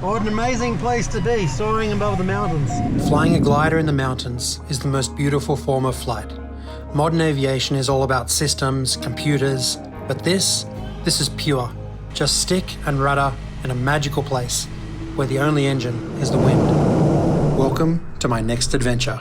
What an amazing place to be, soaring above the mountains. Flying a glider in the mountains is the most beautiful form of flight. Modern aviation is all about systems, computers, but this is pure. Just stick and rudder in a magical place where the only engine is the wind. Welcome to my next adventure.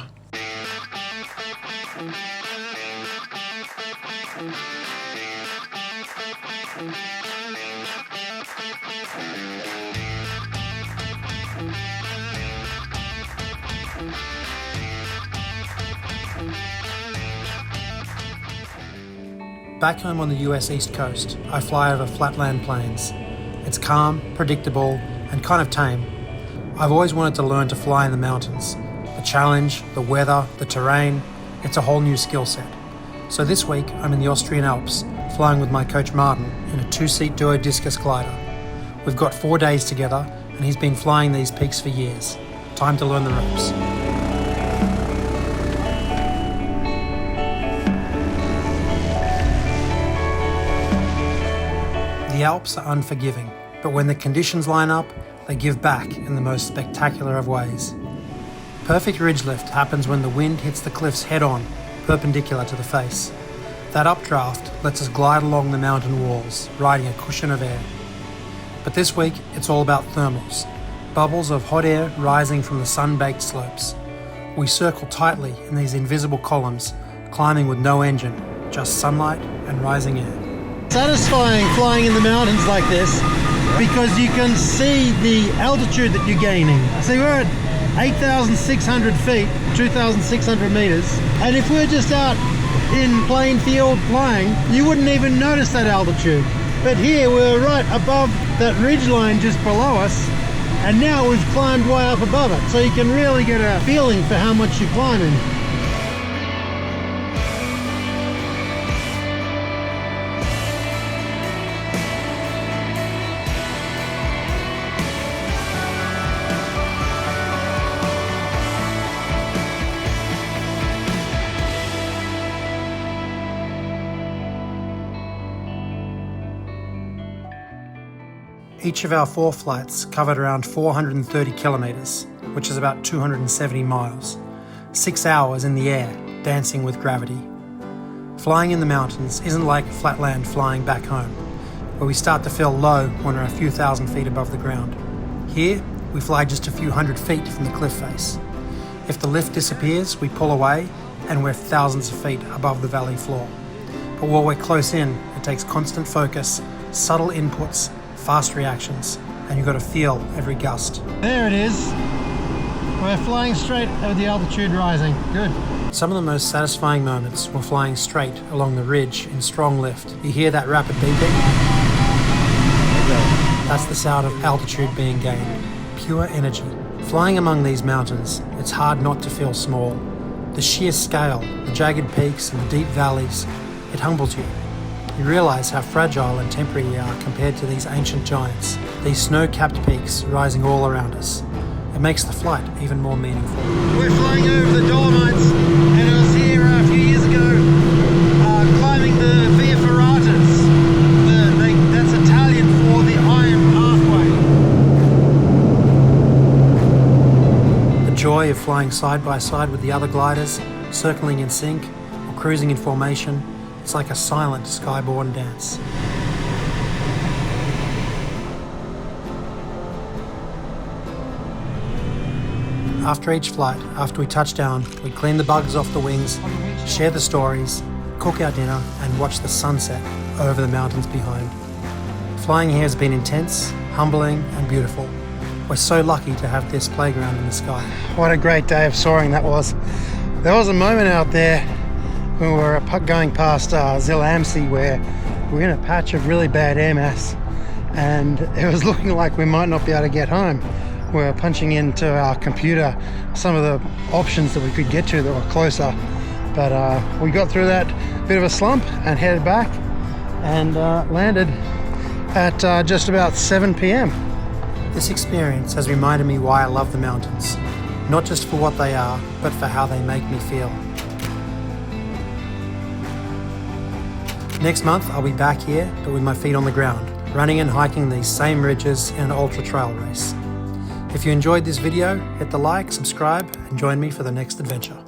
Back home on the US East Coast, I fly over flatland plains. It's calm, predictable, and kind of tame. I've always wanted to learn to fly in the mountains. The challenge, the weather, the terrain, it's a whole new skill set. So this week, I'm in the Austrian Alps, flying with my coach Martin in a two-seat duo Discus glider. We've got 4 days together, and he's been flying these peaks for years. Time to learn the ropes. The Alps are unforgiving, but when the conditions line up, they give back in the most spectacular of ways. Perfect ridge lift happens when the wind hits the cliffs head-on, perpendicular to the face. That updraft lets us glide along the mountain walls, riding a cushion of air. But this week, it's all about thermals, bubbles of hot air rising from the sun-baked slopes. We circle tightly in these invisible columns, climbing with no engine, just sunlight and rising air. Satisfying flying in the mountains like this because you can see the altitude that you're gaining. See, we're at 8,600 feet, 2,600 meters, and if we're just out in plain field flying, you wouldn't even notice that altitude. But here we're right above that ridge line just below us, and now we've climbed way up above it, so you can really get a feeling for how much you're climbing. Each of our 4 flights covered around 430 kilometres, which is about 270 miles. 6 hours in the air, dancing with gravity. Flying in the mountains isn't like flatland flying back home, where we start to feel low when we're a few thousand feet above the ground. Here, we fly just a few hundred feet from the cliff face. If the lift disappears, we pull away, and we're thousands of feet above the valley floor. But while we're close in, it takes constant focus, subtle inputs, fast reactions, and you've got to feel every gust. There it is. We're flying straight over the altitude rising. Good. Some of the most satisfying moments were flying straight along the ridge in strong lift. You hear that rapid beeping? That's the sound of altitude being gained. Pure energy. Flying among these mountains, it's hard not to feel small. The sheer scale, the jagged peaks and the deep valleys, it humbles you. You realise how fragile and temporary you are compared to these ancient giants, these snow-capped peaks rising all around us. It makes the flight even more meaningful. We're flying over the Dolomites, and I was here a few years ago climbing the Via Ferratas. That's Italian for the Iron Pathway. The joy of flying side by side with the other gliders, circling in sync or cruising in formation, it's like a silent skyborne dance. After each flight, after we touch down, we clean the bugs off the wings, share the stories, cook our dinner, and watch the sunset over the mountains behind. Flying here has been intense, humbling, and beautiful. We're so lucky to have this playground in the sky. What a great day of soaring that was. There was a moment out there when we were going past Zillamsey where we're in a patch of really bad air mass, and it was looking like we might not be able to get home. We were punching into our computer some of the options that we could get to that were closer, but we got through that bit of a slump and headed back and landed at just about 7 p.m. This experience has reminded me why I love the mountains, not just for what they are, but for how they make me feel. Next month, I'll be back here, but with my feet on the ground, running and hiking these same ridges in an ultra trail race. If you enjoyed this video, hit the like, subscribe, and join me for the next adventure.